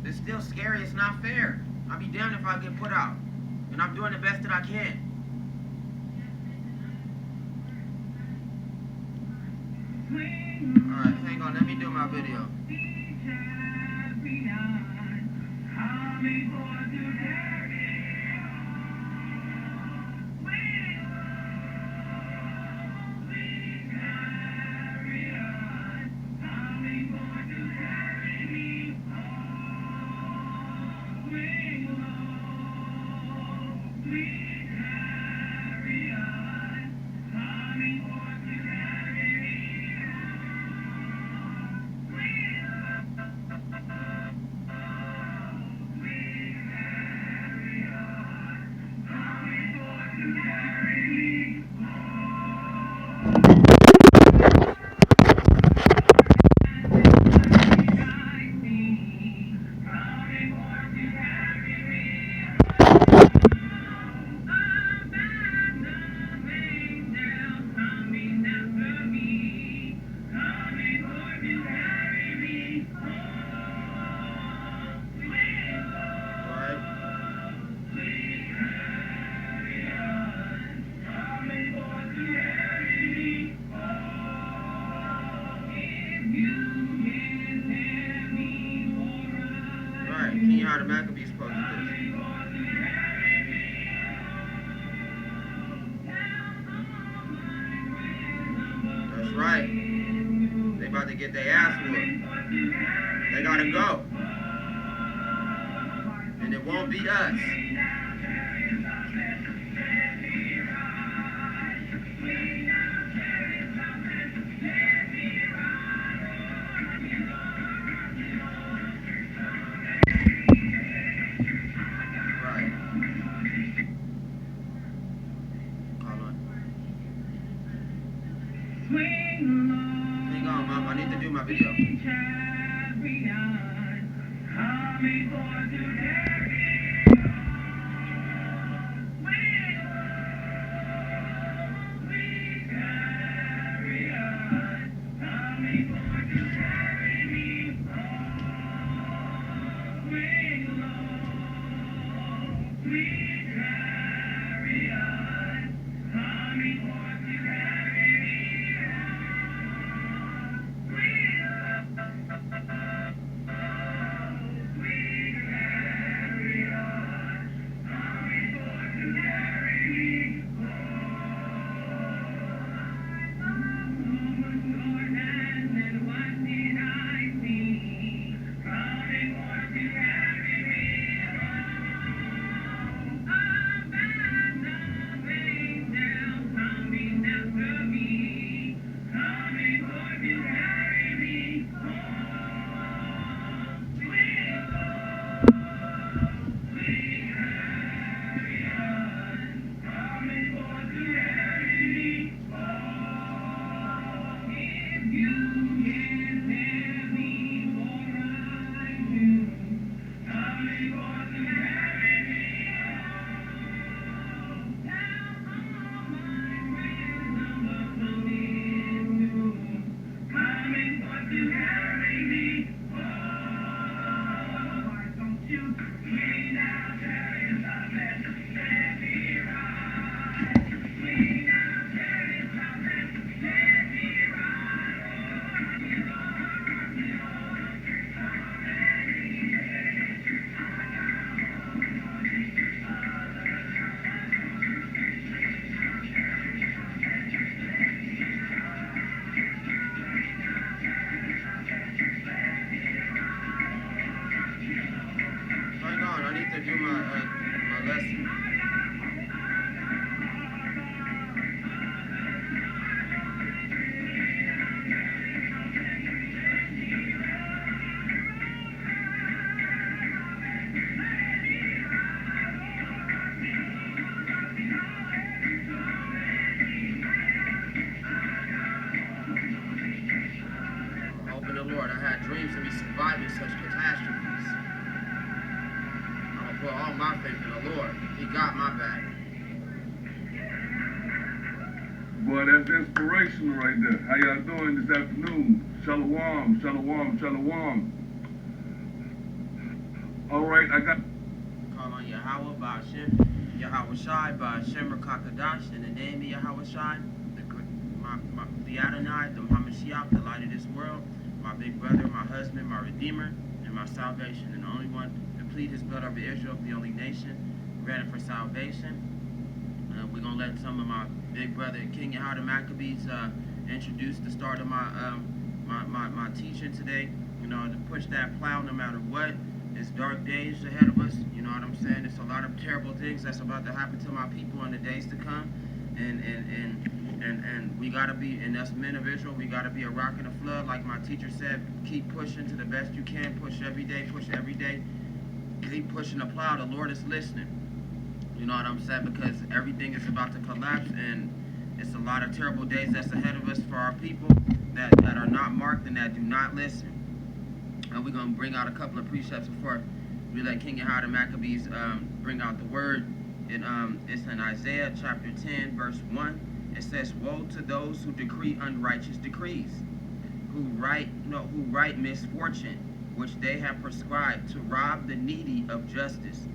It's still scary. It's not fair. I'll be damned if I get put out. And I'm doing the best that I can. Alright, hang on. Let me do my video. King how the Maccabees posted this. That's right. They about to get their ass whooped. They gotta go. And it won't be us. Hang on, Mom. I need to do my video. Lord, I had dreams of me surviving such catastrophes. I'm gonna put all my faith in the Lord. He got my back. Boy, that's inspirational right there. How y'all doing this afternoon? Shalom, shalom, shalom. All right, I got. Call on yahawa, bahashem, yahawashai, bahashem, rakakadash, in the name of yahawashai, the Adonai, the Hamashiach, the light of this world, my big brother, my husband, my redeemer, and my salvation, and the only one to plead his blood over Israel, the only nation granted for salvation. We're going to let some of my big brother, King Yahawah Maccabees, introduce the start of my teaching today. You know, to push that plow no matter what. It's dark days ahead of us. You know what I'm saying? It's a lot of terrible things that's about to happen to my people in the days to come. And we got to be, and us men of Israel, we got to be a rock in a flood. Like my teacher said, keep pushing to the best you can. Push every day, push every day. Keep pushing the plow. The Lord is listening. You know what I'm saying? Because everything is about to collapse, and it's a lot of terrible days that's ahead of us for our people that are not marked and that do not listen. And we're going to bring out a couple of precepts before we let King Yahawah Maccabees bring out the word. It's in Isaiah chapter 10, verse 1. It says, "Woe to those who decree unrighteous decrees, who write misfortune, which they have prescribed, to rob the needy of justice,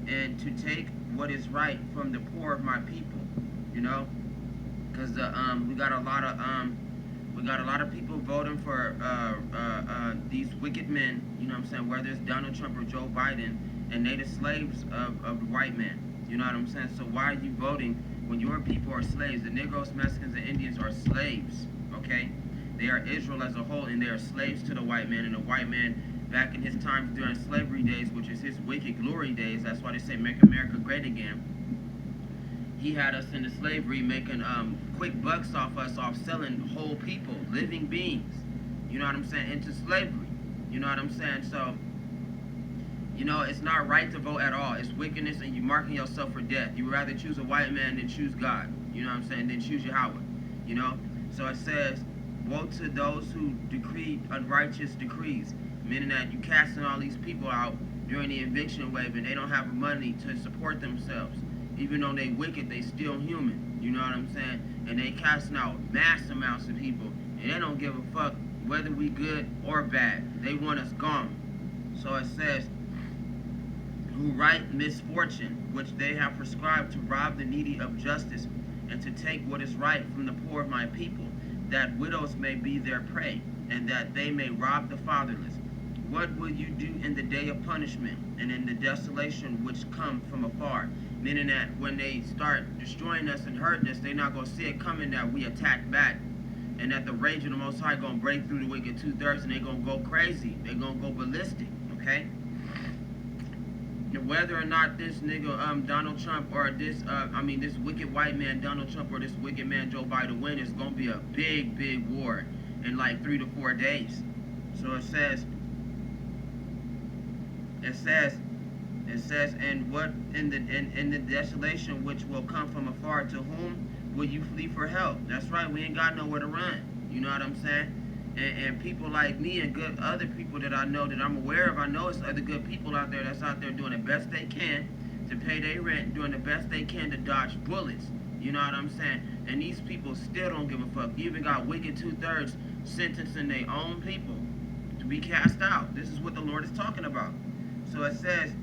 and to take what is right from the poor of my people." You know, because we got a lot of people voting for these wicked men. You know what I'm saying? Whether it's Donald Trump or Joe Biden, and they the slaves of the white man. You know what I'm saying? So why are you voting when your people are slaves? The Negroes, Mexicans, and Indians are slaves. Okay, they are Israel as a whole, and they are slaves to the white man. And the white man, back in his times during slavery days, which is his wicked glory days, that's why they say make America great again. He had us into slavery, making quick bucks off us, off selling whole people, living beings, you know what I'm saying, into slavery. You know what I'm saying? So, you know, it's not right to vote at all. It's wickedness, and you marking yourself for death. You would rather choose a white man than choose God. You know what I'm saying? Than choose Yahawah. You know? So it says, "Woe to those who decree unrighteous decrees," meaning that you casting all these people out during the eviction wave, and they don't have money to support themselves. Even though they wicked, they still human. You know what I'm saying? And they casting out mass amounts of people, and they don't give a fuck whether we good or bad. They want us gone. So it says, "Who write misfortune, which they have prescribed, to rob the needy of justice, and to take what is right from the poor of my people, that widows may be their prey, and that they may rob the fatherless. What will you do in the day of punishment, and in the desolation which come from afar?" Meaning that when they start destroying us and hurting us, they're not going to see it coming that we attack back. And that the rage of the Most High going to break through the wicked 2/3, and they're going to go crazy. They're going to go ballistic, okay? And whether or not this nigga Donald Trump, or this this wicked white man Donald Trump, or this wicked man Joe Biden win, it's going to be a big, big war in like 3 to 4 days. So it says, "And what in the desolation which will come from afar, to whom will you flee for help?" That's right, we ain't got nowhere to run. You know what I'm saying? And people like me and good other people that I know, that I'm aware of, I know it's other good people out there that's out there doing the best they can to pay their rent, doing the best they can to dodge bullets. You know what I'm saying? And these people still don't give a fuck. You even got wicked 2/3 sentencing their own people to be cast out. This is what the Lord is talking about. So it says,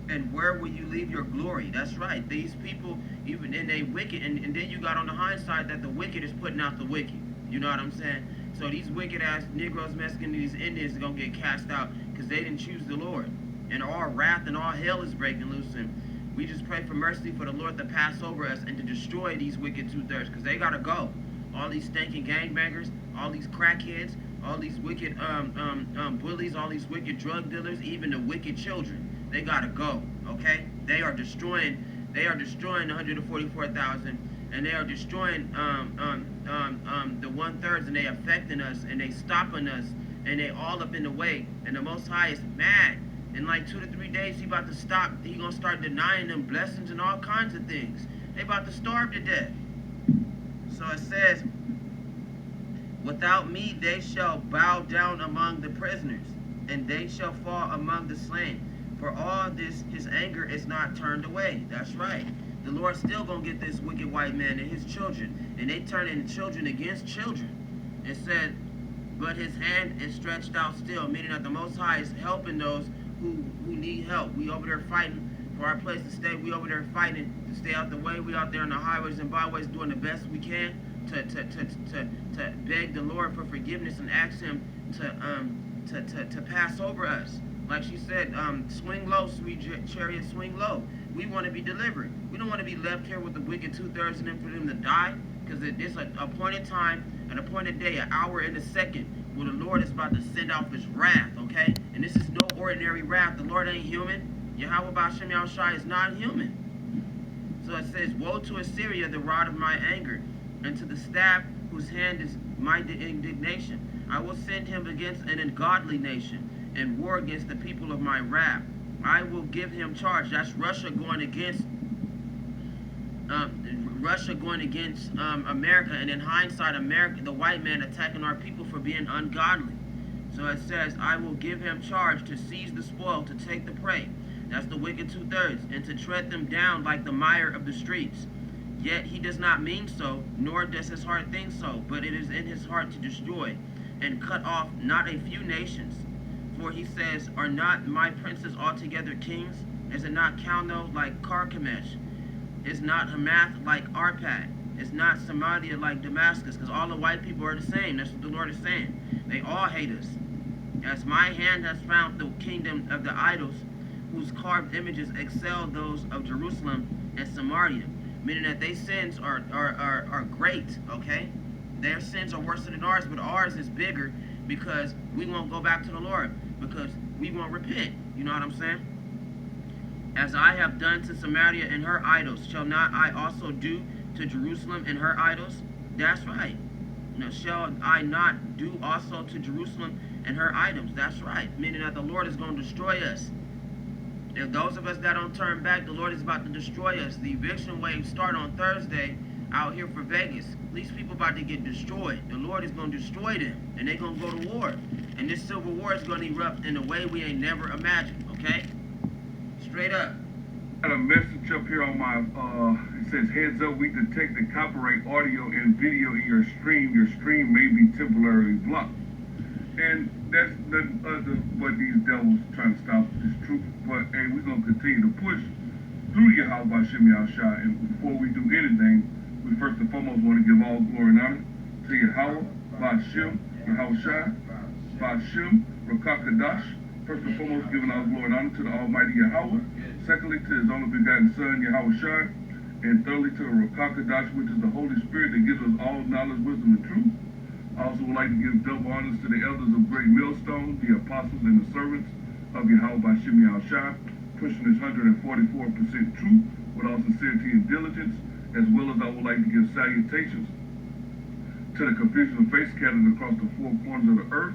"And where will you leave your glory?" That's right. These people, even in they wicked, and then you got on the hindsight that the wicked is putting out the wicked. You know what I'm saying? So these wicked ass Negroes, Mexicans, these Indians are going to get cast out because they didn't choose the Lord. And all wrath and all hell is breaking loose. And we just pray for mercy for the Lord to pass over us and to destroy these wicked 2/3, because they got to go. All these stinking gangbangers, all these crackheads, all these wicked bullies, all these wicked drug dealers, even the wicked children. They gotta go, okay? They are destroying 144,000, and they are destroying the 1/3, and they affecting us, and they stopping us, and they all up in the way. And the Most High is mad. In like 2 to 3 days, he about to stop. He gonna start denying them blessings and all kinds of things. They about to starve to death. So it says, "Without me they shall bow down among the prisoners, and they shall fall among the slain. For all this, his anger is not turned away." That's right. The Lord's still going to get this wicked white man and his children. And they turning children against children. It said, but his hand is stretched out still, meaning that the Most High is helping those who need help. We over there fighting for our place to stay. We over there fighting to stay out the way. We out there on the highways and byways doing the best we can to beg the Lord for forgiveness and ask him to pass over us. Like she said, swing low, sweet chariot, swing low. We want to be delivered. We don't want to be left here with the wicked 2/3 and then for them to die, because it's an appointed time, an appointed day, an hour and a second where the Lord is about to send off his wrath, okay? And this is no ordinary wrath. The Lord ain't human. Yahawah, bahashem, yahawashai is not human. So it says, woe to Assyria, the rod of my anger, and to the staff whose hand is my indignation. I will send him against an ungodly nation and war against the people of my wrath. I will give him charge. That's Russia going against America, and in hindsight, America, the white man, attacking our people for being ungodly. So it says, I will give him charge to seize the spoil, to take the prey. That's the wicked 2/3, and to tread them down like the mire of the streets. Yet he does not mean so, nor does his heart think so, but it is in his heart to destroy and cut off not a few nations. For he says, are not my princes altogether kings? Is it not Calno like Carchemish? Is not Hamath like Arpad? Is not Samaria like Damascus? Because all the white people are the same. That's what the Lord is saying. They all hate us. As my hand has found the kingdom of the idols, whose carved images excel those of Jerusalem and Samaria. Meaning that their sins are great, okay? Their sins are worse than ours, but ours is bigger because we won't go back to the Lord, because we won't repent. You know what I'm saying? As I have done to Samaria and her idols, shall not I also do to Jerusalem and her idols? That's right. Now, shall I not do also to Jerusalem and her items? That's right. Meaning that the Lord is going to destroy us. If those of us that don't turn back, the Lord is about to destroy us. The eviction waves start on Thursday out here for Vegas. These people about to get destroyed. The Lord is going to destroy them, and they're going to go to war. And this civil war is going to erupt in a way we ain't never imagined, okay? Straight up. Got a message up here on my, it says, heads up, we detected copyright audio and video in your stream. Your stream may be temporarily blocked. And that's nothing other but these devils trying to stop this truth. But hey, we're gonna continue to push through Yahawah, bahashem, yahawashai. And before we do anything, we first and foremost want to give all glory and honor to Yahawah, bahashem, yahawashai, bahashem, rakakadash. First and foremost, giving all glory and honor to the Almighty Yahawah. Secondly, to His only begotten Son, yahawashai. And thirdly, to the rakakadash, which is the Holy Spirit that gives us all knowledge, wisdom, and truth. I also would like to give double honors to the elders of Great Millstone, the apostles and the servants of Yahawah, bahashem, yahawashai, pushing this 144% truth with all sincerity and diligence, as well as I would like to give salutations to the confusion of faith scattered across the four corners of the earth,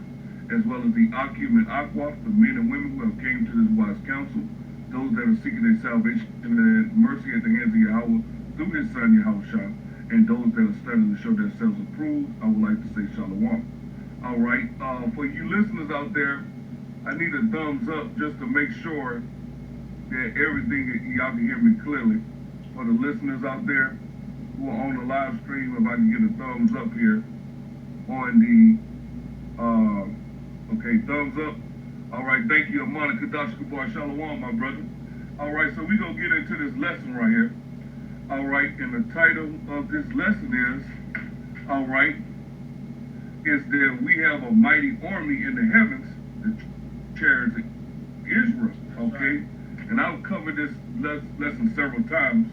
as well as the Akim and Aquaf, the men and women who have came to this wise counsel, those that are seeking their salvation and mercy at the hands of Yahawah through His Son, Yahawashi, and those that are studying to show themselves approved. I would like to say shalom. All right, for you listeners out there, I need a thumbs up just to make sure that everything, y'all can hear me clearly. For the listeners out there who are on the live stream, if I can get a thumbs up here on the, okay, thumbs up. All right, thank you, Amana Kadash Kabar Shalom, my brother. All right, so we're going to get into this lesson right here. All right, and the title of this lesson is, all right, is that we have a mighty army in the heavens, the chariots of Israel, okay? And I've covered this lesson several times.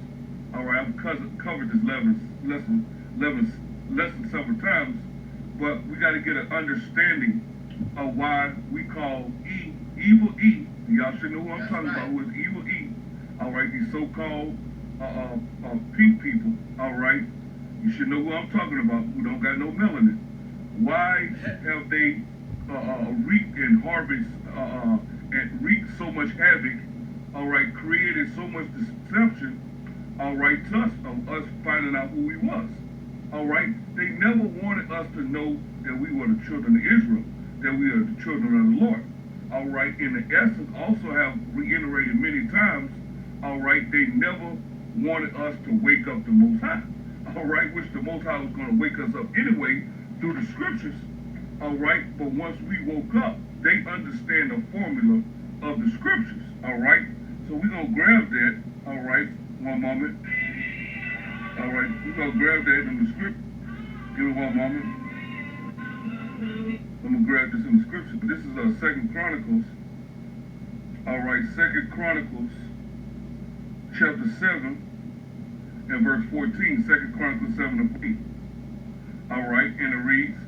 All right, I've covered this lesson several times, but we got to get an understanding of why we call evil E. Y'all should know who I'm talking about, who is evil E. All right, these so-called pink people, all right? You should know who I'm talking about, who don't got no melanin. Why have they reaped and harvest and wreaked so much havoc, all right, created so much deception, all right, to us, of us finding out who we was, all right? They never wanted us to know that we were the children of Israel, that we are the children of the Lord, all right? In the essence, also have reiterated many times, all right, they never wanted us to wake up the Most High, all right, which the Most High was going to wake us up anyway through the scriptures, all right? But once we woke up, they understand the formula of the scriptures, all right? So we're going to grab that, all right? One moment. All right, we're going to grab that in the script. Give me one moment. I'm going to grab this in the scripture. This is 2 Chronicles. All right, 2 Chronicles, chapter 7, and verse 14. 2 Chronicles 7 and 14. All right, and it reads,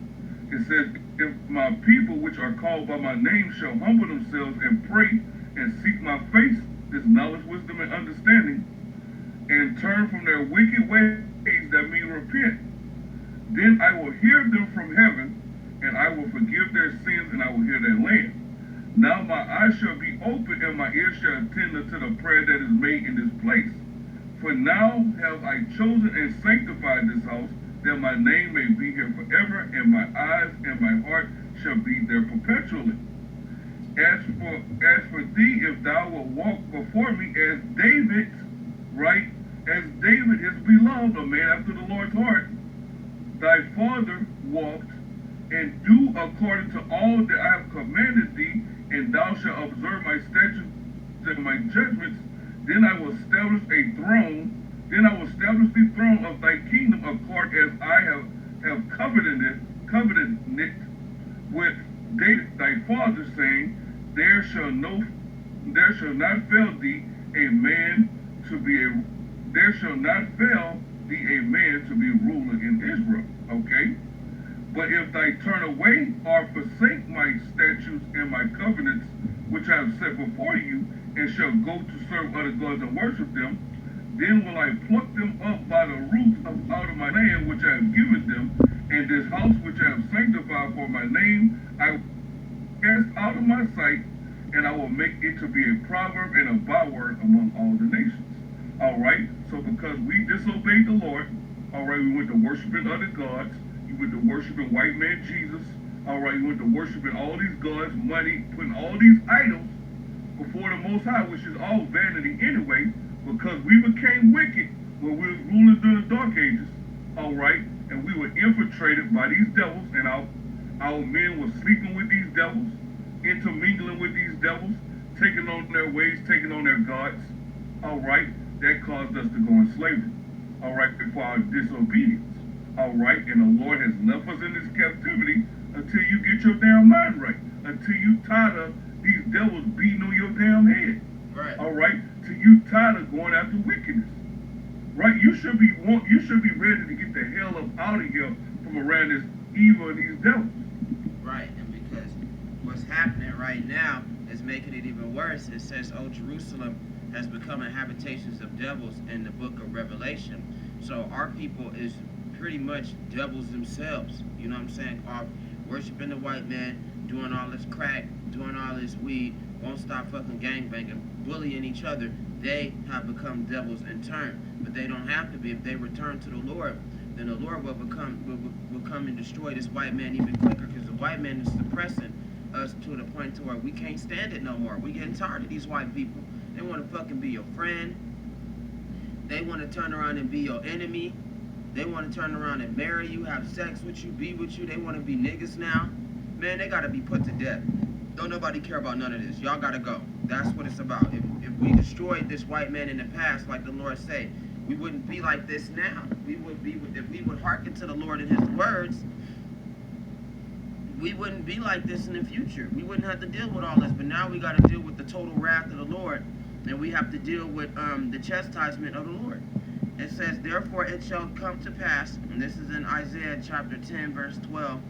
it says, if my people which are called by my name shall humble themselves and pray and seek my face, this knowledge, wisdom, and understanding, and turn from their wicked ways that mean repent, then I will hear them from heaven, and I will forgive their sins, and I will hear their land. Now my eyes shall be open, and my ears shall attend unto the prayer that is made in this place. For now have I chosen and sanctified this house, that my name may be here forever, and my eyes and my heart shall be there perpetually. As for thee, if thou wilt walk before me as David, right, as David, his beloved, a man after the Lord's heart, thy father walked, and do according to all that I have commanded thee, and thou shalt observe my statutes and my judgments, then I will establish a throne. Then I will establish the throne of thy kingdom according as I have covenanted it with David thy father, saying, there shall not fail thee a man to be a ruler in Israel. Okay? But if thou turn away or forsake my statutes and my covenants which I have set before you, and shall go to serve other gods and worship them, then will I pluck them up by the roots out of my land which I have given them, and this house which I have sanctified for my name I will cast out of my sight, and I will make it to be a proverb and a byword among all the nations. All right, so because we disobeyed the Lord, all right, we went to worshiping other gods, you went to worshiping white man Jesus, all right, you went to worshiping all these gods, money, putting all these idols before the Most High, which is all vanity anyway, because we became wicked when we were rulers during the Dark Ages, all right, and we were infiltrated by these devils, and our men were sleeping with these devils, intermingling with these devils, taking on their ways, taking on their gods, all right, that caused us to go in slavery, all right, for our disobedience, all right, and the Lord has left us in this captivity until you get your damn mind right, until you tired of these devils beating on your damn head. Right. All right, till you tired of going after wickedness. Right? You should be ready to get the hell up out of here from around this evil and these devils. Right, and because what's happening right now is making it even worse. It says, "Oh, Jerusalem has become a habitation of devils" in the book of Revelation. So our people is pretty much devils themselves. You know what I'm saying? Are worshiping the white man, doing all this crack, doing all this weed, won't stop fucking gangbanging, bullying each other. They have become devils in turn, but they don't have to be. If they return to the Lord, then the Lord will come and destroy this white man even quicker, because the white man is suppressing us to the point to where we can't stand it no more. We getting tired of these white people. They want to fucking be your friend. They want to turn around and be your enemy. They want to turn around and marry you, have sex with you, be with you. They want to be niggas now. Man, they got to be put to death. Don't nobody care about none of this. Y'all got to go. That's what it's about. If we destroyed this white man in the past, like the Lord said, we wouldn't be like this now. We would be, if we would hearken to the Lord and his words, we wouldn't be like this in the future. We wouldn't have to deal with all this. But now we got to deal with the total wrath of the Lord, and we have to deal with the chastisement of the Lord. It says, therefore it shall come to pass, and this is in Isaiah chapter 10, verse 12,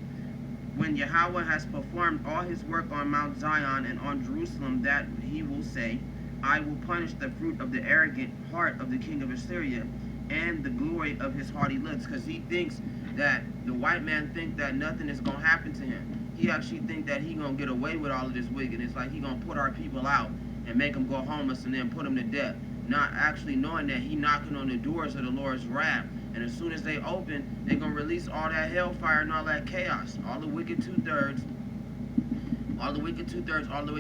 when Yahawah has performed all his work on Mount Zion and on Jerusalem, that he will say, I will punish the fruit of the arrogant heart of the king of Assyria and the glory of his haughty lips, because he thinks that the white man think that nothing is going to happen to him. He actually think that he going to get away with all of this wickedness, like he going to put our people out and make them go homeless and then put them to death, not actually knowing that he knocking on the doors of the Lord's wrath. And as soon as they open, they're going to release all that hellfire and all that chaos. All the wicked two-thirds, all the way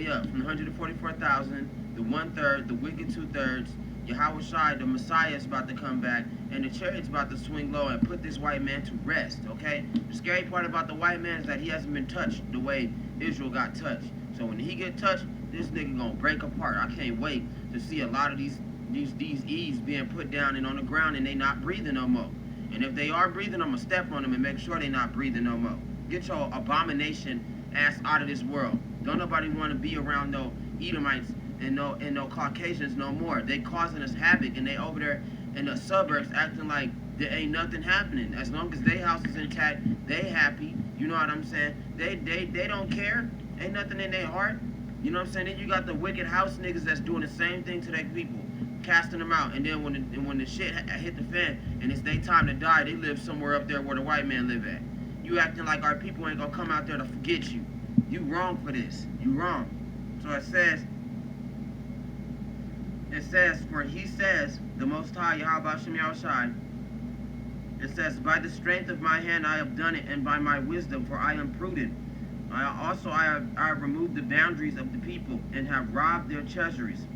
up from the 144,000, the one-third, the wicked two-thirds, Yahawashai, the Messiah, is about to come back, and the chariot's about to swing low and put this white man to rest, okay? The scary part about the white man is that he hasn't been touched the way Israel got touched. So when he get touched, this nigga gonna break apart. I can't wait to see a lot of these Eves being put down and on the ground, and they not breathing no more. And if they are breathing, I'm gonna step on them and make sure they not breathing no more. Get your abomination ass out of this world. Don't nobody want to be around no Edomites and no Caucasians no more. They causing us havoc, and they over there in the suburbs acting like there ain't nothing happening. As long as their house is intact, they happy. You know what I'm saying? They don't care. Ain't nothing in their heart. You know what I'm saying? Then you got the wicked house niggas that's doing the same thing to their people, casting them out. And then when the shit hit the fan and it's their time to die, they live somewhere up there where the white man live at. You acting like our people ain't gonna come out there to forget you. You wrong for this. You wrong. So it says, for he says, the Most High, bahashem, yahawashai, it says, by the strength of my hand I have done it, and by my wisdom, for I am prudent. I have removed the boundaries of the people, and have robbed their treasuries.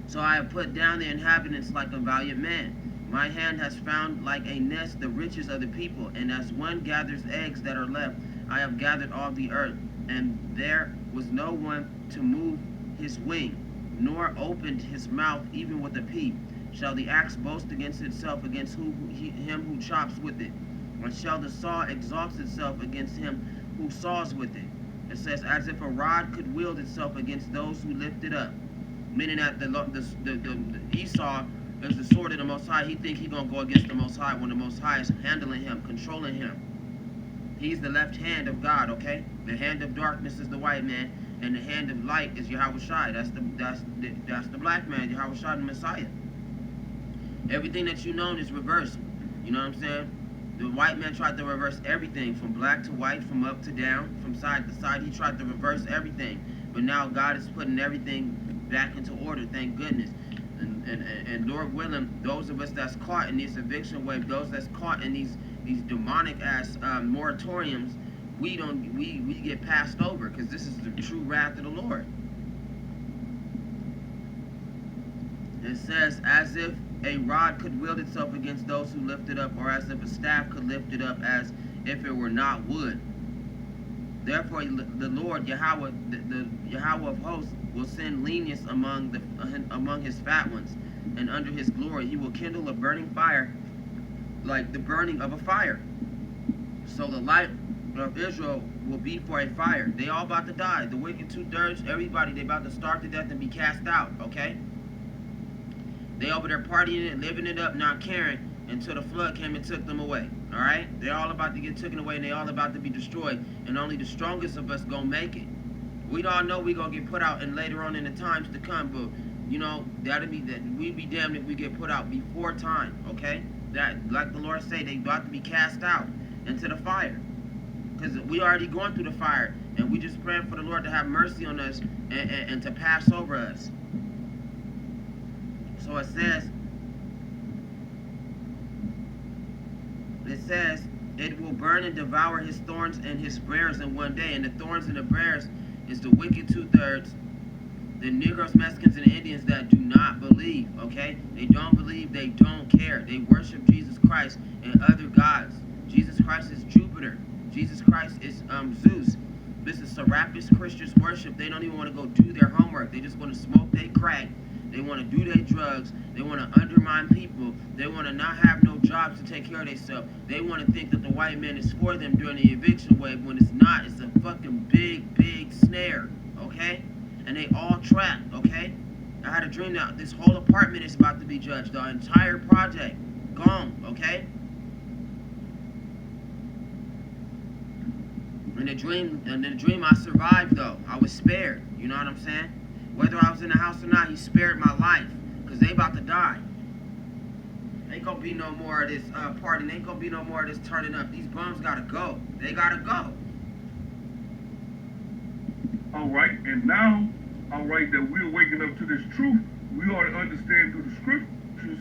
So I have put down the inhabitants like a valiant man. My hand has found like a nest the riches of the people, and as one gathers eggs that are left, I have gathered all the earth, and there was no one to move his wing, nor opened his mouth even with a peep. Shall the axe boast against itself, against him who chops with it? Or shall the saw exalt itself against him who saws with it? It says, as if a rod could wield itself against those who lift it up. Meaning that the Esau is the sword of the Most High. He think he gonna go against the Most High when the Most High is handling him, controlling him. He's the left hand of God, okay? The hand of darkness is the white man, and the hand of light is Yahawashai. That's the black man, Yahawashai, the Messiah. Everything that you know is reversed. You know what I'm saying? The white man tried to reverse everything, from black to white, from up to down, from side to side. He tried to reverse everything. But now God is putting everything back into order, thank goodness. And Lord willing, those of us that's caught in this eviction wave, those that's caught in these demonic ass moratoriums, we get passed over, because this is the true wrath of the Lord. It says, as if a rod could wield itself against those who lift it up, or as if a staff could lift it up, as if it were not wood. Therefore the Lord Yahawah, the Yahawah of hosts, will send lenience among his fat ones, and under his glory he will kindle a burning fire like the burning of a fire. So the light of Israel will be for a fire. They all about to die. The wicked 2/3, everybody, they about to starve to death and be cast out, okay? They over there partying it, living it up, not caring, until the flood came and took them away. Alright? They're all about to get taken away, and they all about to be destroyed. And only the strongest of us gonna make it. We all know we gonna get put out, and later on in the times to come, but you know, we be damned if we get put out before time, okay? That, like the Lord say, they about to be cast out into the fire. Because we already going through the fire, and we just praying for the Lord to have mercy on us and to pass over us. So it says, it will burn and devour his thorns and his briars in one day. And the thorns and the briars is the wicked 2/3, the Negroes, Mexicans, and the Indians that do not believe, okay? They don't believe, they don't care. They worship Jesus Christ and other gods. Jesus Christ is Jupiter. Jesus Christ is Zeus. This is Serapis Christians worship. They don't even want to go do their homework. They just want to smoke their crack. They want to do their drugs. They want to undermine people. They want to not have no jobs to take care of themselves. They want to think that the white man is for them during the eviction wave, when it's not. It's a fucking big snare, okay? And they all trapped, okay? I had a dream that this whole apartment is about to be judged. The entire project gone, okay? In the dream I survived though. I was spared. You know what I'm saying? Whether I was in the house or not, he spared my life. Because they about to die. Ain't gonna be no more of this partying. Ain't gonna be no more of this turning up. These bums gotta go. They gotta go. Alright, and now, alright, that we're waking up to this truth, we ought to understand through the scriptures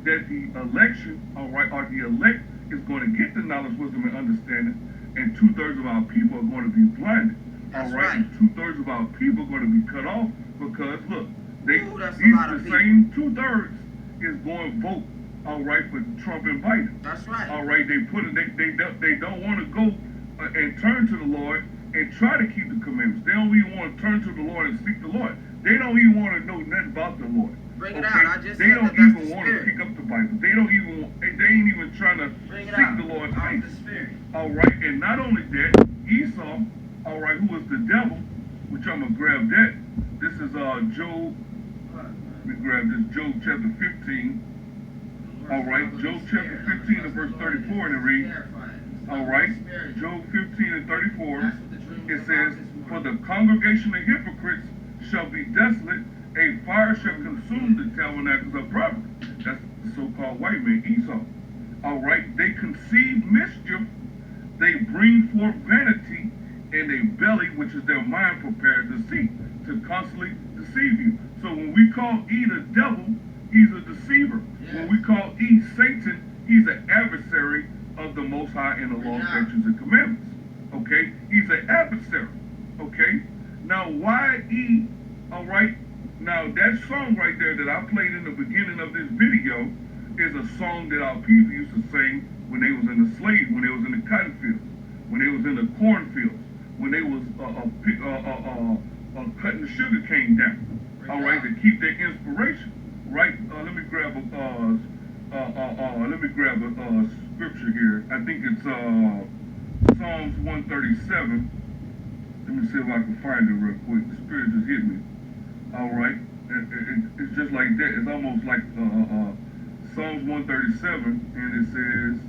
that the election, alright, or the elect is going to get the knowledge, wisdom, and understanding, and 2/3 of our people are going to be blinded. That's alright, right. And 2/3 of our people are going to be cut off, because look, Ooh, that's a lot of the people. same 2/3 is going to vote, all right, for Trump and Biden. That's right. All right, they don't want to go and turn to the Lord and try to keep the commandments. They don't even want to turn to the Lord and seek the Lord. They don't even want to know nothing about the Lord. Bring it out. I just they said don't that that's even the want to spirit. pick up the Bible. They don't even. They ain't even trying to Bring it seek out. the Lord's Out face. the spirit. All right, and not only that, Esau, all right, who was the devil, which I'm gonna grab that. This is Job. Let me grab this. Job chapter 15. All right, Job chapter 15 and verse 34, and it reads. All right, Job 15 and 34. It says, "For the congregation of hypocrites shall be desolate; a fire shall consume the tabernacles of brothers." That's the so-called white man, Esau. All right, they conceive mischief, they bring forth vanity, and a belly which is their mind prepared deceit, to constantly deceive you. So when we call E the devil, he's a deceiver. Yes. When we call E Satan, he's an adversary of the Most High in the law, statutes, and commandments. Okay, he's an adversary. Okay, now why E? All right, now that song right there that I played in the beginning of this video is a song that our people used to sing when they was in the slave, when they was in the cotton fields, when they was in the cornfields, when they was cutting the sugar cane down. All right, to keep their inspiration. Right? Let me grab a scripture here. I think it's Psalms 137. Let me see if I can find it real quick. The spirit just hit me. All right, it's just like that. It's almost like Psalms 137, and it says,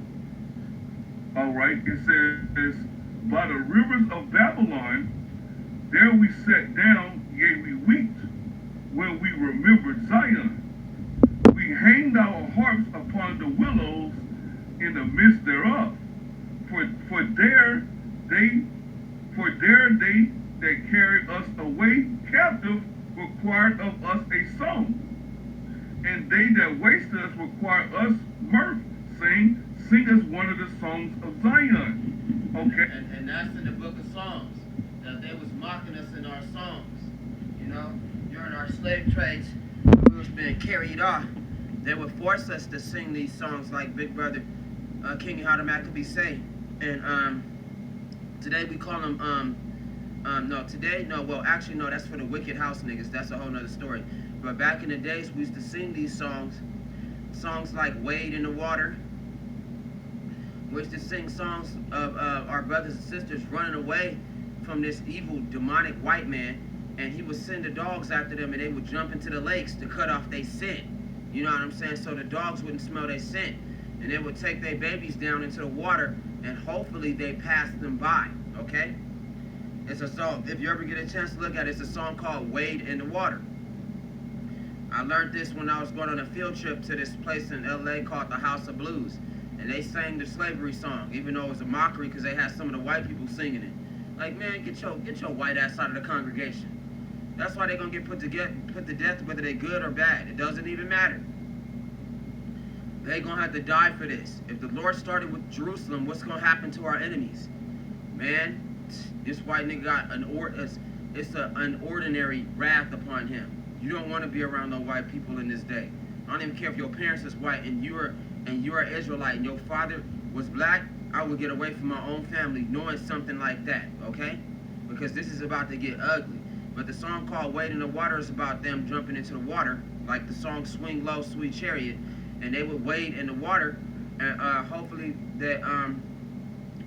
all right, it says, "By the rivers of Babylon, there we sat down, yea, we wept, when we remembered Zion. We hanged our harps upon the willows in the midst thereof. For there they that carried us away captive required of us a song. And they that wasted us required us mirth, saying, sing us one of the songs of Zion." Okay. And that's in the book of Psalms. That they was mocking us in our songs. You know, during our slave trades, we was being carried off. They would force us to sing these songs like Big Brother King Yahawa Maccabee say. And today we call them that's for the wicked house niggas. That's a whole nother story. But back in the days, we used to sing these songs like Wade in the Water. We used to sing songs of our brothers and sisters running away from this evil, demonic white man, and he would send the dogs after them, and they would jump into the lakes to cut off their scent. You know what I'm saying? So the dogs wouldn't smell their scent, and they would take their babies down into the water, and hopefully they pass them by, okay? It's a song, if you ever get a chance to look at it, it's a song called Wade in the Water. I learned this when I was going on a field trip to this place in LA called the House of Blues, and they sang the slavery song, even though it was a mockery because they had some of the white people singing it. Like, man, get your white ass out of the congregation. That's why they're gonna get put to death, whether they're good or bad. It doesn't even matter. They're gonna have to die for this. If the Lord started with Jerusalem, what's gonna happen to our enemies? Man, this white nigga got an ordinary wrath upon him. You don't want to be around no white people in this day. I don't even care if your parents is white and you're Israelite and your father was black. I would get away from my own family knowing something like that, okay? Because this is about to get ugly. But the song called Wade in the Water is about them jumping into the water, like the song Swing Low, Sweet Chariot, and they would wade in the water, and hopefully that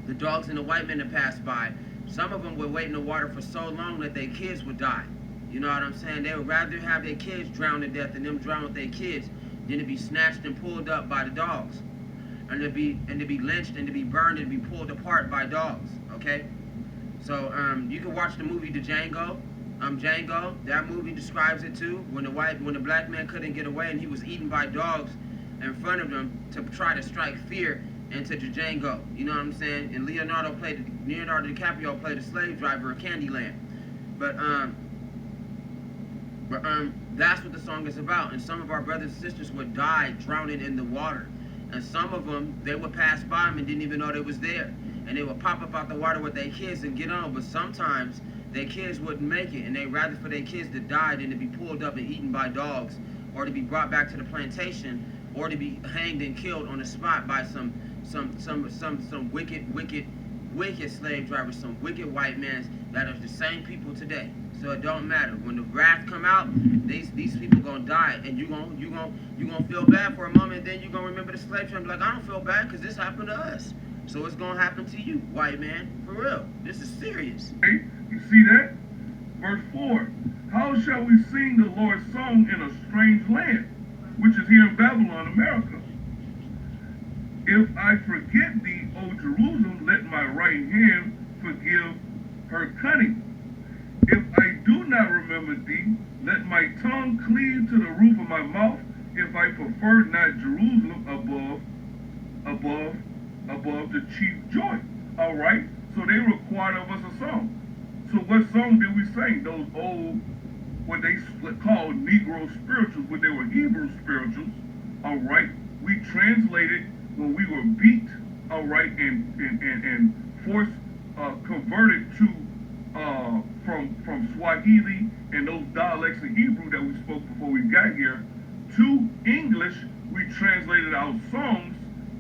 the dogs and the white men that passed by, some of them would wait in the water for so long that their kids would die. You know what I'm saying? They would rather have their kids drown to death than them drown with their kids than to be snatched and pulled up by the dogs. And to be lynched and to be burned and to be pulled apart by dogs. Okay? So you can watch the movie Django. Django, that movie describes it too. When the black man couldn't get away and he was eaten by dogs in front of them to try to strike fear into Django. You know what I'm saying? And Leonardo DiCaprio played a slave driver of Candyland. But that's what the song is about. And some of our brothers and sisters would die drowning in the water. And some of them, they would pass by them and didn't even know they was there. And they would pop up out the water with their kids and get on. But sometimes their kids wouldn't make it, and they rather for their kids to die than to be pulled up and eaten by dogs, or to be brought back to the plantation, or to be hanged and killed on the spot by some wicked slave drivers, some wicked white men that are the same people today. So it don't matter. When the wrath come out, these people gonna die, and you gonna feel bad for a moment. Then you gonna remember the slave trade and be like, I don't feel bad because this happened to us. So it's gonna happen to you, white man. For real, this is serious. Hey, you see that? Verse 4. How shall we sing the Lord's song in a strange land, which is here in Babylon, America? If I forget thee, O Jerusalem, let my right hand forgive her cunning. If I do not remember thee, let my tongue cleave to the roof of my mouth, if I prefer not Jerusalem above the chief joy. All right? So they required of us a song. So what song did we sing? Those old, what they called Negro spirituals, what they were Hebrew spirituals. All right? We translated when we were beat, all right, and forced, converted to from Swahili and those dialects of Hebrew that we spoke before we got here to English. We translated our songs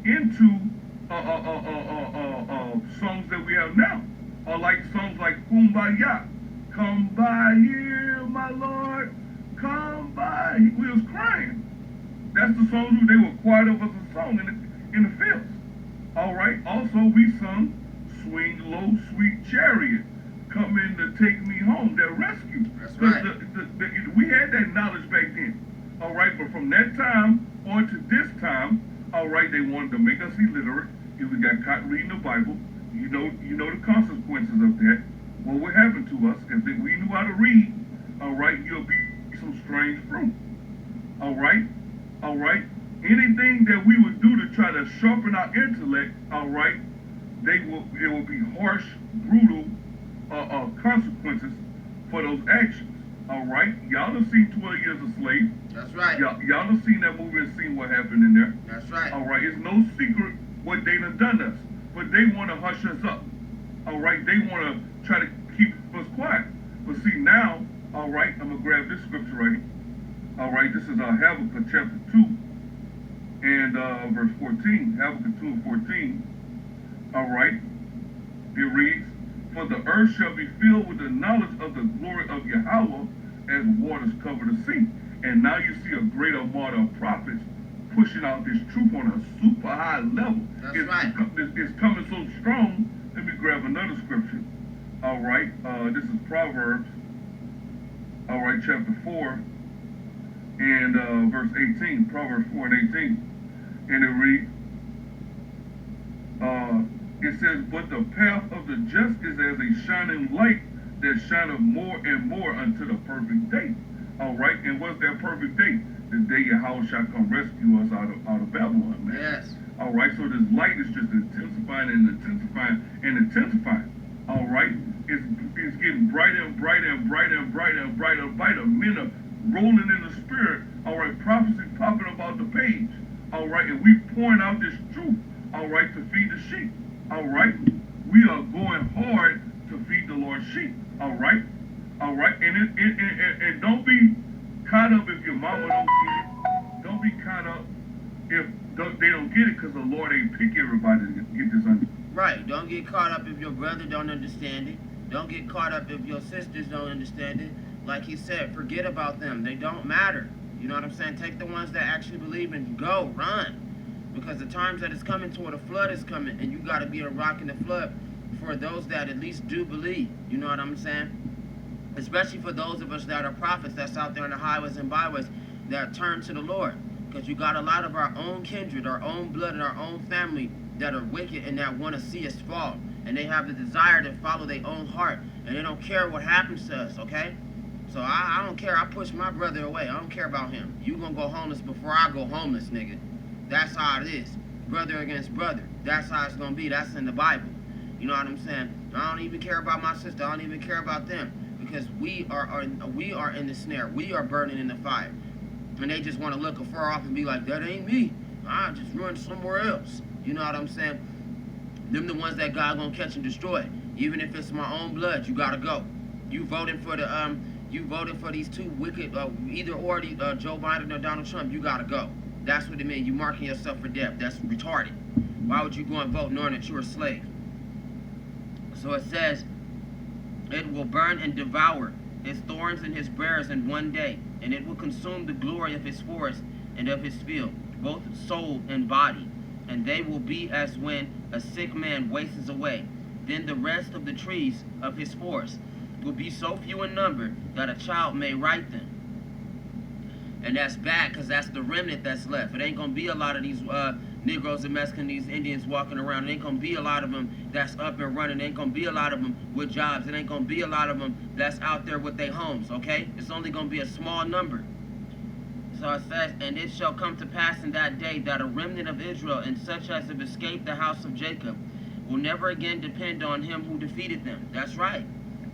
into songs that we have now, like songs like Kumbaya, come by here, my Lord, come by. We was crying. That's the songs they were quiet of us a song in the fields. All right. Also, we sung "Swing Low, Sweet Chariot, Come in to Take Me Home." That rescue. That's right. We had that knowledge back then. All right, but from that time on to this time, all right, they wanted to make us illiterate. If we got caught reading the Bible, you know the consequences of that. What would happen to us if we knew how to read? All right, you'll be some strange fruit. All right. All right. Anything that we would do to try to sharpen our intellect, all right, it will be harsh, brutal consequences for those actions. All right. Y'all have seen 12 Years a Slave. That's right. Y'all have seen that movie and seen what happened in there. That's right. All right. It's no secret what they done to us, but they want to hush us up. All right. They want to try to keep us quiet. But see now, all right, I'm gonna grab this scripture right here. All right, this is Habakkuk chapter 2 and verse 14. Habakkuk 2 and 14. All right, it reads, "For the earth shall be filled with the knowledge of the glory of Yahawah as waters cover the sea." And now you see a great armada of prophets pushing out this truth on a super high level. That's right. It's coming so strong. Let me grab another scripture. All right, this is Proverbs. All right, chapter 4 and verse 18. Proverbs 4 and 18. And it reads, it says, "But the path of the just is as a shining light that shineth more and more unto the perfect day." All right, and what's that perfect day? The day Yahawah shall come rescue us out of Babylon, man. Yes. All right, so this light is just intensifying and intensifying and intensifying. All right, it's getting brighter and brighter and brighter and brighter and brighter and brighter. Men are rolling in the spirit. All right, prophecy popping up out the page. All right, and we pouring out this truth. All right, to feed the sheep. All right, we are going hard to feed the Lord's sheep. All right, and don't be caught up if your mama don't get it. Don't be caught up if they don't get it because the Lord ain't pick everybody to get this under. Right. Don't get caught up if your brother don't understand it. Don't get caught up if your sisters don't understand it. Like he said, forget about them. They don't matter. You know what I'm saying? Take the ones that actually believe and go, run. Because the times that it's coming toward a flood is coming, and you got to be a rock in the flood for those that at least do believe. You know what I'm saying? Especially for those of us that are prophets that's out there in the highways and byways that turn to the Lord. Because you got a lot of our own kindred, our own blood, and our own family that are wicked and that want to see us fall. And they have the desire to follow their own heart. And they don't care what happens to us, okay? So I don't care. I push my brother away. I don't care about him. You gonna go homeless before I go homeless, nigga. That's how it is. Brother against brother. That's how it's gonna be. That's in the Bible. You know what I'm saying? I don't even care about my sister. I don't even care about them. Because we are in the snare. We are burning in the fire. And they just want to look afar off and be like, that ain't me. I just run somewhere else. You know what I'm saying? Them the ones that God gonna catch and destroy. Even if it's my own blood, you gotta go. You voted for these two wicked, either or Joe Biden or Donald Trump. You gotta go. That's what it means. You marking yourself for death. That's retarded. Why would you go and vote knowing that you're a slave? So it says, it will burn and devour his thorns and his briars in one day, and it will consume the glory of his forest and of his field, both soul and body, and they will be as when a sick man wastes away. Then the rest of the trees of his forest will be so few in number that a child may write them. And that's bad, because that's the remnant that's left. It ain't going to be a lot of these Negroes and Mexicans, these Indians walking around. It ain't going to be a lot of them that's up and running. It ain't going to be a lot of them with jobs. It ain't going to be a lot of them that's out there with their homes, okay? It's only going to be a small number. So it says, and it shall come to pass in that day that a remnant of Israel, and such as have escaped the house of Jacob, will never again depend on him who defeated them. That's right.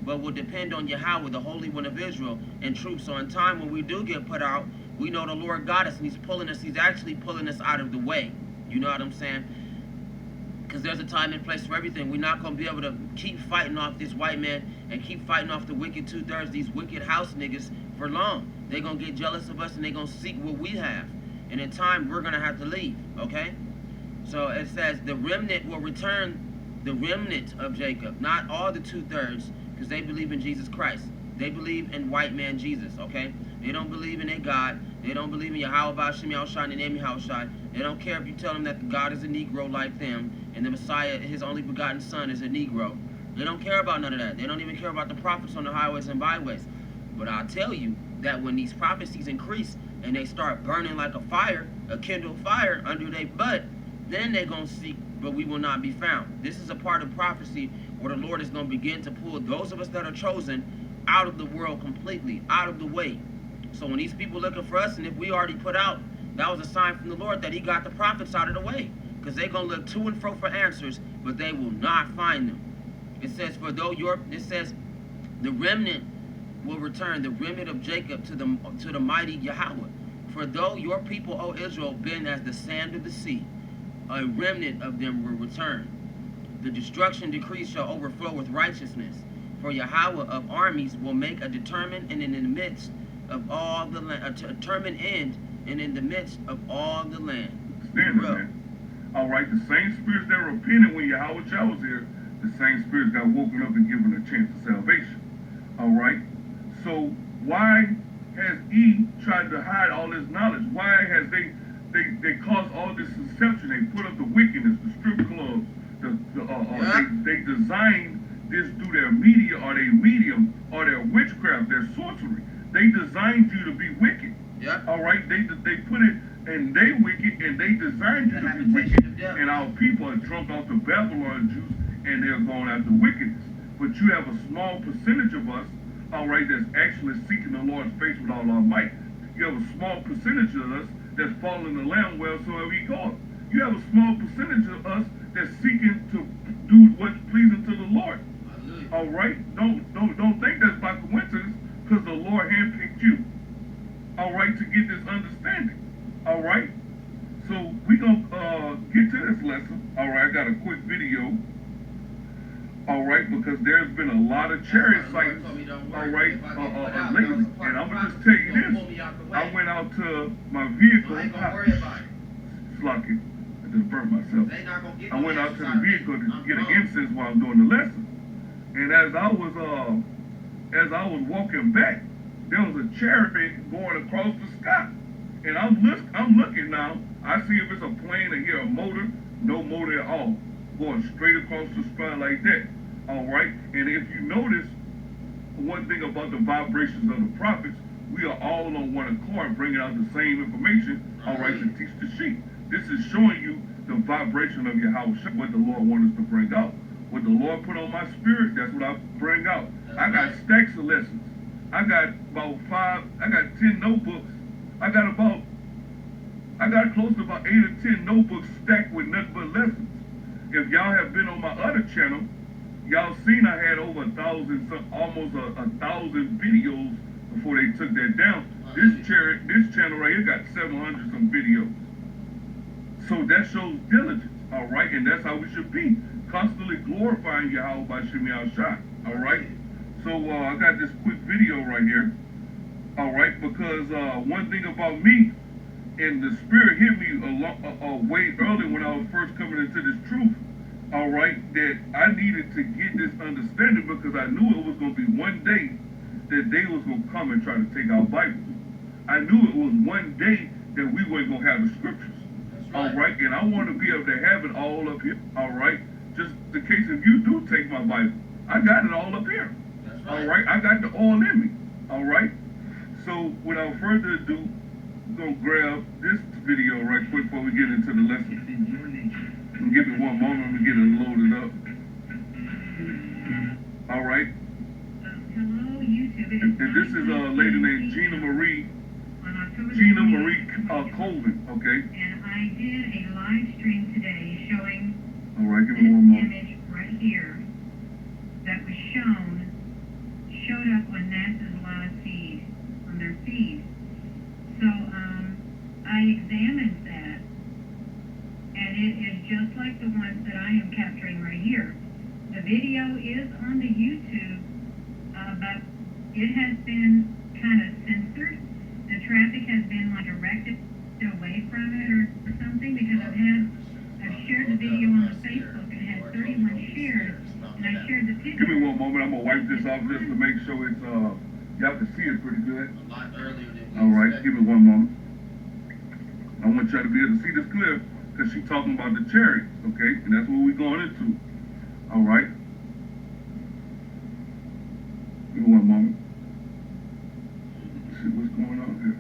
But will depend on Yahawah, the Holy One of Israel, in truth. So in time when we do get put out, we know the Lord got us, and he's pulling us. He's actually pulling us out of the way. You know what I'm saying? Because there's a time and place for everything. We're not going to be able to keep fighting off this white man and keep fighting off the wicked 2/3, these wicked house niggas, for long. They're going to get jealous of us, and they're going to seek what we have. And in time, we're going to have to leave, okay? So it says the remnant will return, the remnant of Jacob, not all the 2/3, because they believe in Jesus Christ. They believe in white man Jesus, okay? They don't believe in a God. They don't believe in yahawah, bahashem, yahawashai, and the name yahawashai. They don't care if you tell them that the God is a Negro like them, and the Messiah, his only begotten son, is a Negro. They don't care about none of that. They don't even care about the prophets on the highways and byways. But I'll tell you that when these prophecies increase and they start burning like a fire, a kindled fire under their butt, then they're going to seek, but we will not be found. This is a part of prophecy where the Lord is going to begin to pull those of us that are chosen out of the world completely, out of the way. So when these people looking for us, and if we already put out, that was a sign from the Lord that he got the prophets out of the way. Because they're going to look to and fro for answers, but they will not find them. It says, it says, the remnant will return, the remnant of Jacob to the mighty Yahawah. For though your people, O Israel, been as the sand of the sea, a remnant of them will return. The destruction decree shall overflow with righteousness. For Yahawah of armies will make a determined and in the midst of all the land, a determined end and in the midst of all the land. Stand there, man. All right, the same spirits that repented when yahawashai was here, the same spirits got woken up and given a chance of salvation. All right, so why has he tried to hide all this knowledge? Why has they caused all this deception? They put up the wickedness, the strip clubs, they designed this through their media or their medium or their witchcraft, their sorcery. They designed you to be wicked. Yeah. All right, they put it, and they wicked, and they designed you to be wicked. And our people are drunk off the Babylon juice, and they're going after wickedness. But you have a small percentage of us, all right, that's actually seeking the Lord's face with all our might. You have a small percentage of us that's following the Lamb wheresoever he goes. You have a small percentage of us that's seeking to do what's pleasing to the Lord. All right, don't think that's by coincidence, because the Lord handpicked you. All right, to get this understanding. All right, so we gonna get to this lesson. All right, I got a quick video. All right, because there's been a lot of chariot sites. All right, lately, and I'm gonna just tell you this. I went out to my vehicle. Slucky. I just burnt myself. I went out to the vehicle to get an incense while I'm doing the lesson. And as I was walking back, there was a chariot going across the sky. And I'm looking now. I see if it's a plane or hear a motor. No motor at all. Going straight across the sky like that. All right. And if you notice, one thing about the vibrations of the prophets, we are all on one accord, bringing out the same information. All right, to teach the sheep. This is showing you the vibration of yahawashai, what the Lord wants us to bring out. What the Lord put on my spirit, that's what I bring out. I got stacks of lessons. I got about 10 notebooks. I got close to about 8 or 10 notebooks stacked with nothing but lessons. If y'all have been on my other channel, y'all seen I had over 1,000, almost 1,000 videos before they took that down. This channel right here got 700 some videos. So that shows diligence, all right? And that's how we should be. Constantly glorifying Yahawah by Shemi Al-Shai, all right? So I got this quick video right here. All right, because one thing about me, and the spirit hit me way early when I was first coming into this truth. All right, that I needed to get this understanding because I knew it was going to be one day that they was going to come and try to take our Bibles. I knew it was one day that we weren't going to have the scriptures. Right. All right, and I want to be able to have it all up here. All right, just in case if you do take my Bible, I got it all up here. That's right. All right, I got the oil in me. All right, so without further ado, I'm going to grab this video right quick before we get into the lesson. And give me one moment to get it loaded up. All right. Hello, YouTube. And this is a lady named Gina Marie Colvin, okay? And I did a live stream today showing all right, give this me one moment. image right here that was showed up on NASA's live feed, on their feed. So I examined that, and it is just like the ones that I am capturing right here. The video is on the YouTube, but it has been kind of censored. The traffic has been like directed away from it or something, because I've shared the video on the Facebook and it had 31 shares, and I shared the picture. Give me one moment, I'm gonna wipe this off just to make sure it's y'all can see it pretty good. A lot earlier than all right, give me one moment. I want y'all to be able to see this clear because she's talking about the chariots, okay? And that's what we're going into. All right. Give me one moment. See what's going on here.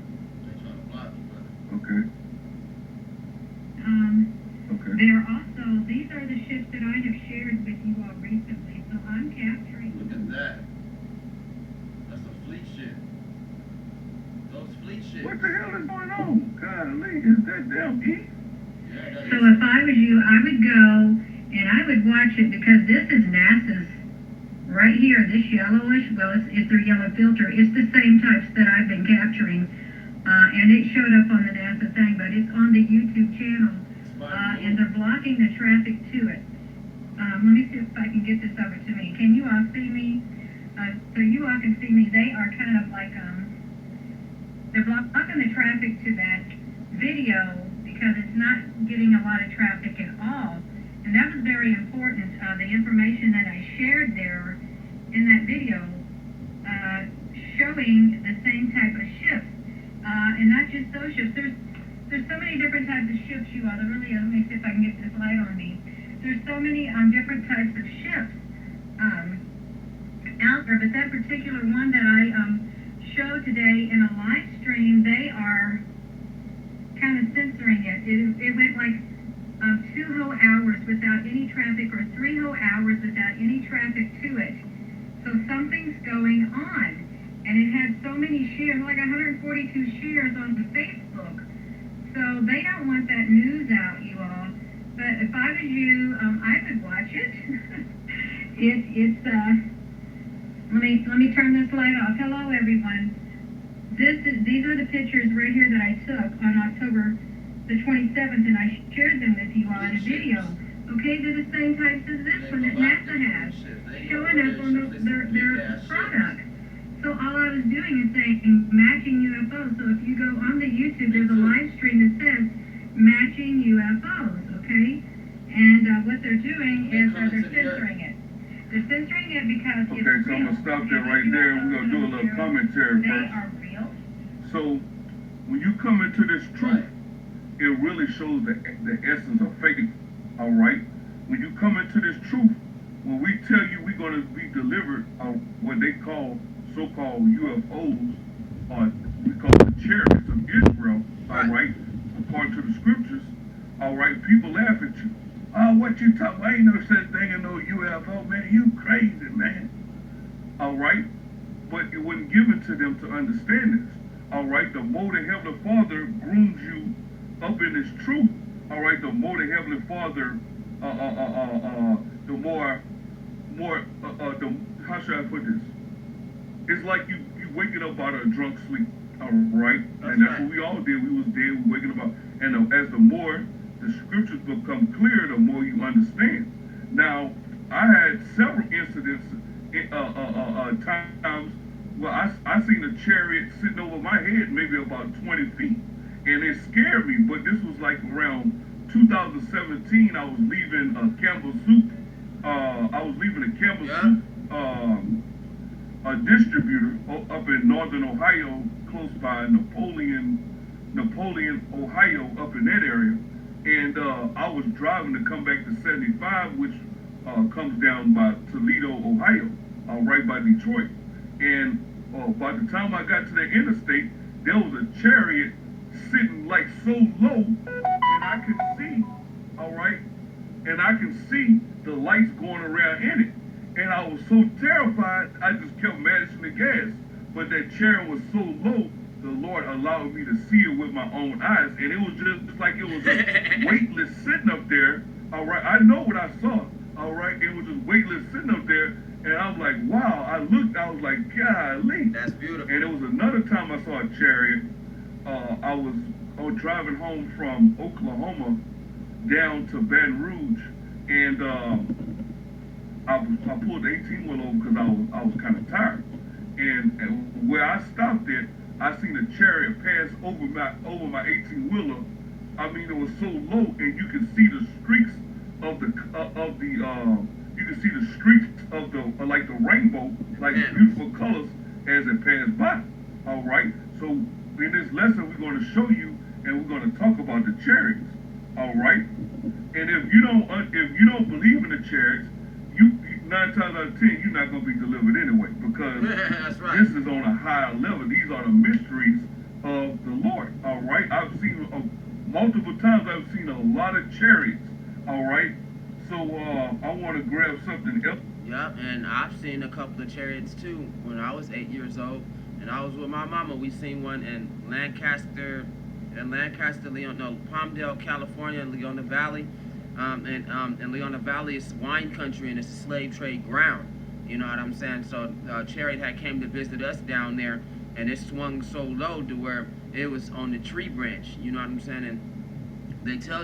Okay. Okay. They're also, these are the ships that I have shared with you all recently, so I'm capturing. Look at that. That's a fleet ship. Those fleet ships. What the hell is going on? Golly, is that damn E? So if I was you, I would go and I would watch it, because this is NASA's right here, this yellowish, well, it's their yellow filter. It's the same types that I've been capturing, and it showed up on the NASA thing, but it's on the YouTube channel, and they're blocking the traffic to it. Let me see if I can get this over to me. Can you all see me? So you all can see me. They are kind of like, they're blocking the traffic to that video because it's not getting a lot of traffic at all. And that was very important, the information that I shared there in that video, showing the same type of ships, and not just those ships. There's so many different types of ships, you all. Let me see if I can get this light on me. There's so many different types of ships out there, but that particular one that I showed today in a live stream, they are kind of censoring it. It went like 2 whole hours without any traffic, or 3 whole hours without any traffic to it. So something's going on, and it had so many shares, like 142 shares on the Facebook. So they don't want that news out, you all. But if I was you, I would watch it. Let me turn this light off. Hello, everyone. These are the pictures right here that I took on October the 27th, and I shared them with you all in a video. Okay, they're the same types as this one that NASA has, showing up on their product. So all I was doing is saying matching UFOs. So if you go on the YouTube, there's a live stream that says matching UFOs, okay? And what they're doing is they're censoring it. They're censoring it because it's real. Okay, so I'm going to stop that right there, and we're going to do a little commentary first. They are real. So when you come into this truth, it really shows the essence of faith, all right? When you come into this truth, when we tell you we're going to be delivered on what they call so-called UFOs, or we call the chariots of Israel, all right, according to the scriptures, all right, people laugh at you. Oh, what you talking about? Ain't no such thing as no UFO, man. You crazy, man. All right? But it wasn't given to them to understand this. All right? The more the Heavenly Father grooms you up in this truth, all right, the more the Heavenly Father, the more, how should I put this? It's like you waking up out of a drunk sleep, all right? And that's what we all did. We was dead, we waking up out. And as the more the scriptures become clear, the more you understand. Now, I had several incidents times. Well, I seen a chariot sitting over my head, maybe about 20 feet, and it scared me. But this was like around 2017. I was leaving a Campbell Soup. I was leaving a Campbell Soup a distributor up in northern Ohio, close by Napoleon, Ohio, up in that area. And I was driving to come back to 75, which comes down by Toledo, Ohio, right by Detroit. And by the time I got to the interstate, there was a chariot sitting like so low, and I could see, all right, and I can see the lights going around in it. And I was so terrified, I just kept managing the gas. But that chariot was so low, the Lord allowed me to see it with my own eyes. And it was just like it was just weightless sitting up there. All right, I know what I saw. All right, it was just weightless sitting up there. And I was like, wow. I looked, I was like, golly. That's beautiful. And it was another time I saw a chariot. I was driving home from Oklahoma down to Baton Rouge. And I pulled the 18-wheel over because I was kind of tired. And where I stopped at, I seen a chariot pass over my 18-wheeler. I mean, it was so low, and you could see the streaks of the you could see the streaks of the like the rainbow, like beautiful colors as it passed by. All right. So in this lesson, we're going to show you, and we're going to talk about the chariots. All right. And if you don't believe in the chariots, 9 times out of 10, you're not going to be delivered anyway, because That's right. this is on a higher level. These are the mysteries of the Lord. All right. I've seen multiple times. I've seen a lot of chariots. All right. So I want to grab something else. Yeah, and I've seen a couple of chariots too when I was 8 years old, and I was with my mama. We seen one in Palmdale, California, in Leona Valley. And Leona Valley is wine country, and it's a slave trade ground. You know what I'm saying? So chariot had came to visit us down there, and it swung so low to where it was on the tree branch. You know what I'm saying? And they tell